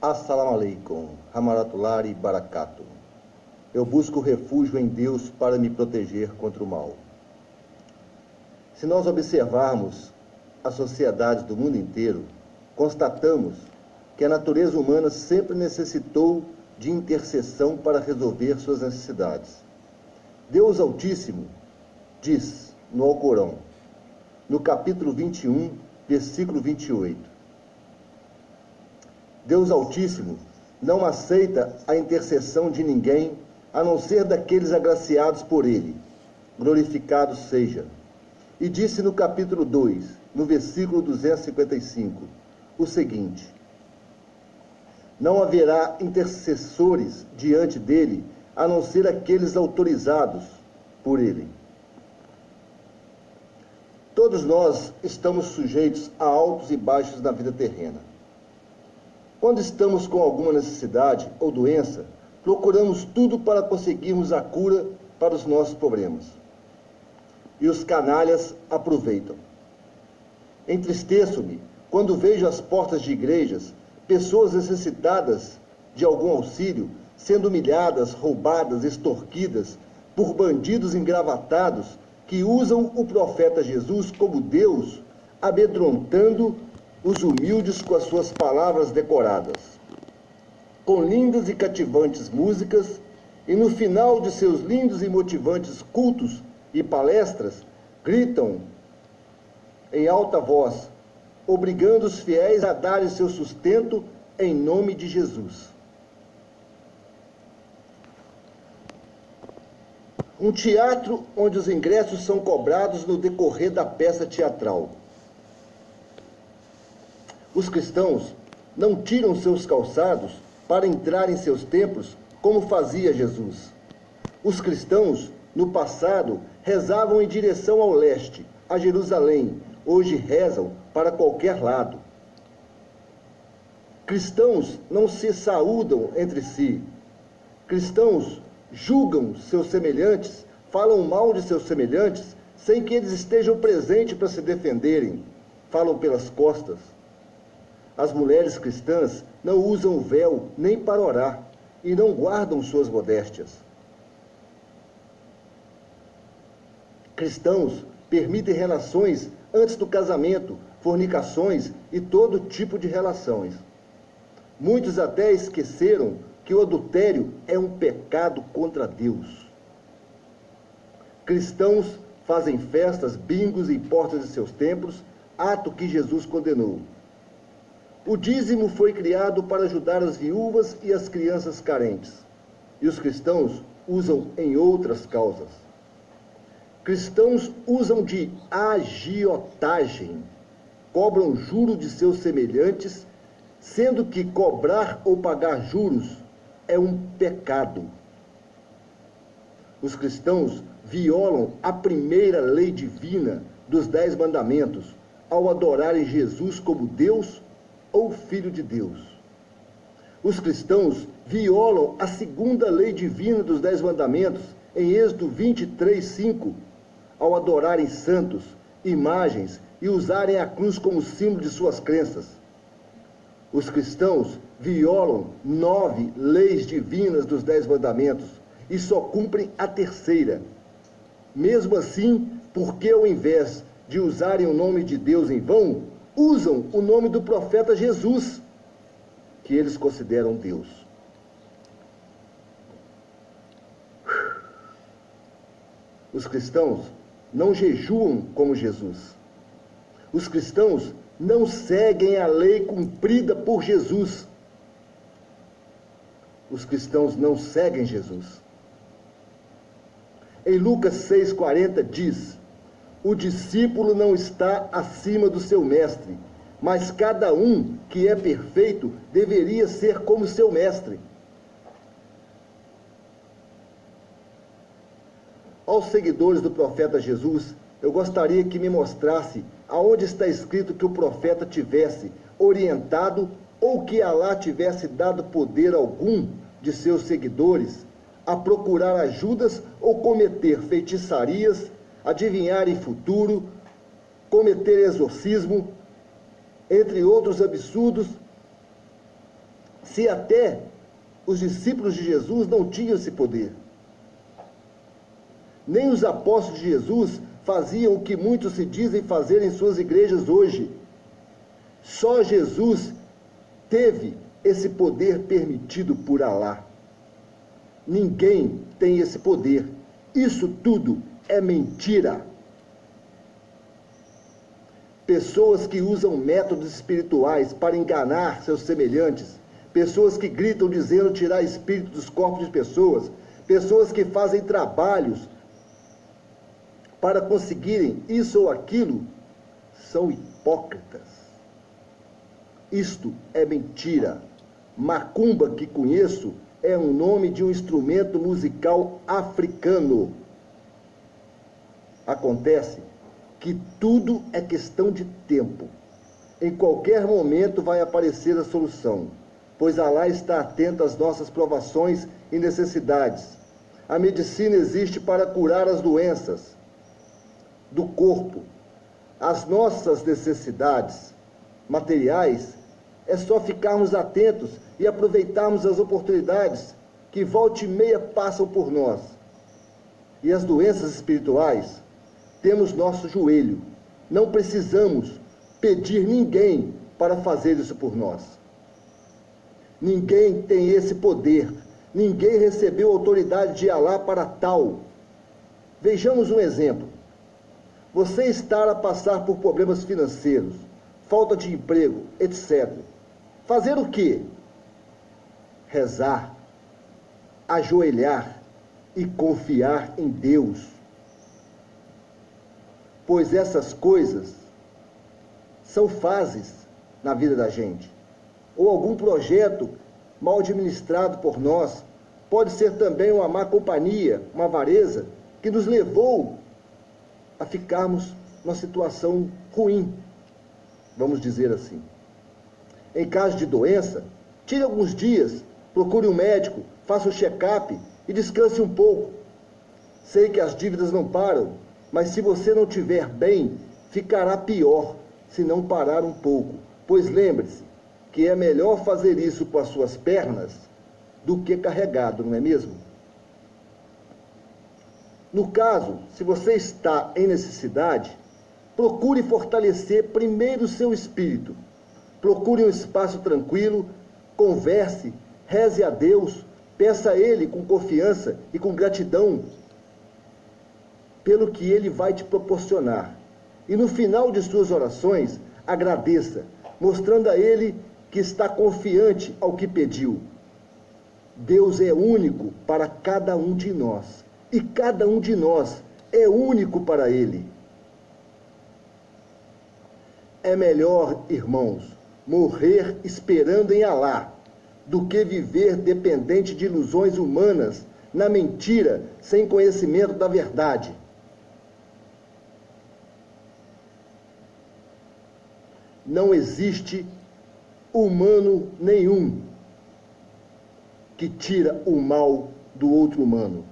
Assalamu alaikum, Rahmatullahi Barakatuh. Eu busco refúgio em Deus para me proteger contra o mal. Se nós observarmos as sociedades do mundo inteiro, constatamos que a natureza humana sempre necessitou de intercessão para resolver suas necessidades. Deus Altíssimo diz no Alcorão, no capítulo 21, versículo 28, Deus Altíssimo não aceita a intercessão de ninguém, a não ser daqueles agraciados por Ele. Glorificado seja. E disse no capítulo 2, no versículo 255, o seguinte: não haverá intercessores diante dele, a não ser aqueles autorizados por Ele. Todos nós estamos sujeitos a altos e baixos na vida terrena. Quando estamos com alguma necessidade ou doença, procuramos tudo para conseguirmos a cura para os nossos problemas. E os canalhas aproveitam. Entristeço-me quando vejo às portas de igrejas pessoas necessitadas de algum auxílio sendo humilhadas, roubadas, extorquidas por bandidos engravatados que usam o profeta Jesus como Deus, amedrontando os humildes com as suas palavras decoradas, com lindas e cativantes músicas, e no final de seus lindos e motivantes cultos e palestras, gritam em alta voz, obrigando os fiéis a darem seu sustento em nome de Jesus. Um teatro onde os ingressos são cobrados no decorrer da peça teatral. Os cristãos não tiram seus calçados para entrar em seus templos como fazia Jesus. Os cristãos, no passado, rezavam em direção ao leste, a Jerusalém. Hoje rezam para qualquer lado. Cristãos não se saúdam entre si. Cristãos julgam seus semelhantes, falam mal de seus semelhantes, sem que eles estejam presentes para se defenderem. Falam pelas costas. As mulheres cristãs não usam o véu nem para orar e não guardam suas modéstias. Cristãos permitem relações antes do casamento, fornicações e todo tipo de relações. Muitos até esqueceram que o adultério é um pecado contra Deus. Cristãos fazem festas, bingos em portas de seus templos, ato que Jesus condenou. O dízimo foi criado para ajudar as viúvas e as crianças carentes, e os cristãos usam em outras causas. Cristãos usam de agiotagem, cobram juro de seus semelhantes, sendo que cobrar ou pagar juros é um pecado. Os cristãos violam a primeira lei divina dos 10 mandamentos ao adorarem Jesus como Deus ou Filho de Deus. Os cristãos violam a segunda lei divina dos 10 mandamentos em Êxodo 23:5, ao adorarem santos, imagens e usarem a cruz como símbolo de suas crenças. Os cristãos violam 9 leis divinas dos 10 mandamentos e só cumprem a terceira. Mesmo assim, porque ao invés de usarem o nome de Deus em vão, usam o nome do profeta Jesus, que eles consideram Deus. Os cristãos não jejuam como Jesus. Os cristãos não seguem a lei cumprida por Jesus. Os cristãos não seguem Jesus. Em Lucas 6,40 diz: o discípulo não está acima do seu mestre, mas cada um que é perfeito deveria ser como seu mestre. Aos seguidores do profeta Jesus, eu gostaria que me mostrasse aonde está escrito que o profeta tivesse orientado ou que Alá tivesse dado poder algum de seus seguidores a procurar ajudas ou cometer feitiçarias, adivinhar em futuro, cometer exorcismo, entre outros absurdos, se até os discípulos de Jesus não tinham esse poder. Nem os apóstolos de Jesus faziam o que muitos se dizem fazer em suas igrejas hoje. Só Jesus teve esse poder permitido por Alá. Ninguém tem esse poder. Isso tudo é mentira. Pessoas que usam métodos espirituais para enganar seus semelhantes, pessoas que gritam dizendo tirar espírito dos corpos de pessoas, pessoas que fazem trabalhos para conseguirem isso ou aquilo, são hipócritas. Isto é mentira. Macumba, que conheço, é um nome de um instrumento musical africano. Acontece que tudo é questão de tempo. Em qualquer momento vai aparecer a solução, pois Alá está atento às nossas provações e necessidades. A medicina existe para curar as doenças do corpo. As nossas necessidades materiais é só ficarmos atentos e aproveitarmos as oportunidades que volta e meia passam por nós. E as doenças espirituais, temos nosso joelho. Não precisamos pedir ninguém para fazer isso por nós. Ninguém tem esse poder. Ninguém recebeu autoridade de Alá para tal. Vejamos um exemplo. Você está a passar por problemas financeiros, falta de emprego, etc. Fazer o quê? Rezar, ajoelhar e confiar em Deus. Pois essas coisas são fases na vida da gente. Ou algum projeto mal administrado por nós. Pode ser também uma má companhia, uma avareza, que nos levou a ficarmos numa situação ruim, vamos dizer assim. Em caso de doença, tire alguns dias, procure um médico, faça um check-up e descanse um pouco. Sei que as dívidas não param, mas se você não estiver bem, ficará pior se não parar um pouco. Pois lembre-se que é melhor fazer isso com as suas pernas do que carregado, não é mesmo? No caso, se você está em necessidade, procure fortalecer primeiro o seu espírito. Procure um espaço tranquilo, converse, reze a Deus, peça a Ele com confiança e com gratidão pelo que Ele vai te proporcionar. E no final de suas orações, agradeça, mostrando a Ele que está confiante ao que pediu. Deus é único para cada um de nós. E cada um de nós é único para Ele. É melhor, irmãos, morrer esperando em Alá, do que viver dependente de ilusões humanas, na mentira, sem conhecimento da verdade. Não existe humano nenhum que tira o mal do outro humano.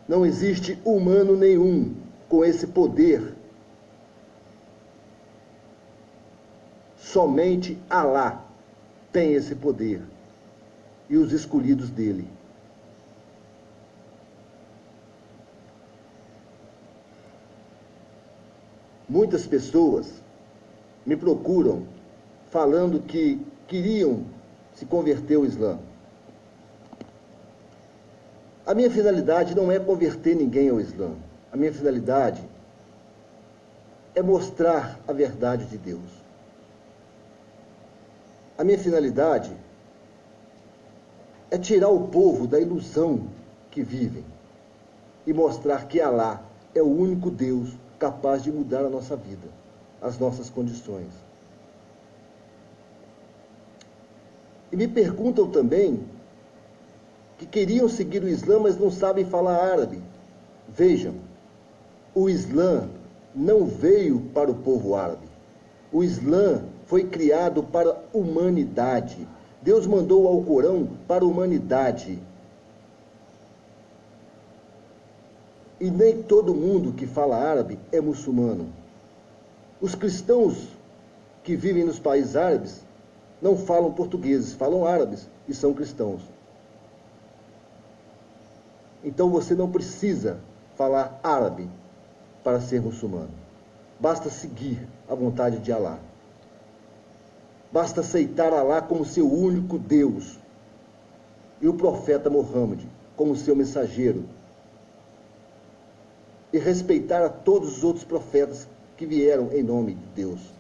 Não existe humano nenhum com esse poder. Somente Alá tem esse poder e os escolhidos dele. Muitas pessoas me procuram falando que queriam se converter ao Islã. A minha finalidade não é converter ninguém ao Islã. A minha finalidade é mostrar a verdade de Deus. A minha finalidade é tirar o povo da ilusão que vivem e mostrar que Alá é o único Deus capaz de mudar a nossa vida, as nossas condições. E me perguntam também que queriam seguir o Islã, mas não sabem falar árabe. Vejam, o Islã não veio para o povo árabe. O Islã foi criado para a humanidade. Deus mandou o Alcorão para a humanidade. E nem todo mundo que fala árabe é muçulmano. Os cristãos que vivem nos países árabes não falam portugueses, falam árabes e são cristãos. Então você não precisa falar árabe para ser muçulmano. Basta seguir a vontade de Alá. Basta aceitar Alá como seu único Deus e o profeta Muhammad como seu mensageiro. E respeitar a todos os outros profetas que vieram em nome de Deus.